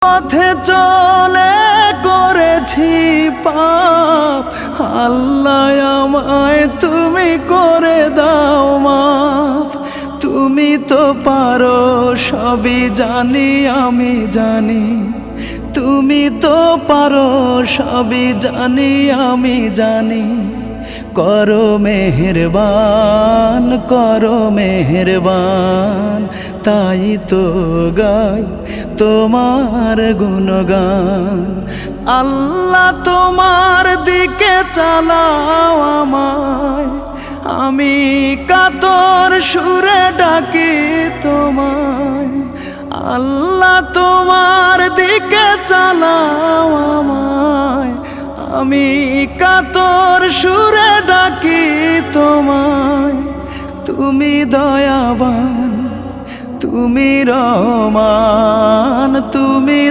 পথে চলে করেছি পাপ, আল্লাহ আমায় তুমি করে দাও মাফ। তুমি তো পারো সবই জানি আমি জানি, তুমি তো পারো সবই জানি আমি জানি। করো মেহেরবান, করো মেহেরবান, তাই তো গাই তোমার গুণগান। আল্লাহ তোমার দিকে চালাও আমায়, আমি কাতর সুরে ডাকি তোমায়। আল্লাহ তোমার দিকে চালাও আমায়, আমি কাতর সুরে ডাকি তোমায়। তুমি দয়াবান, তুমি রহমান, তুমি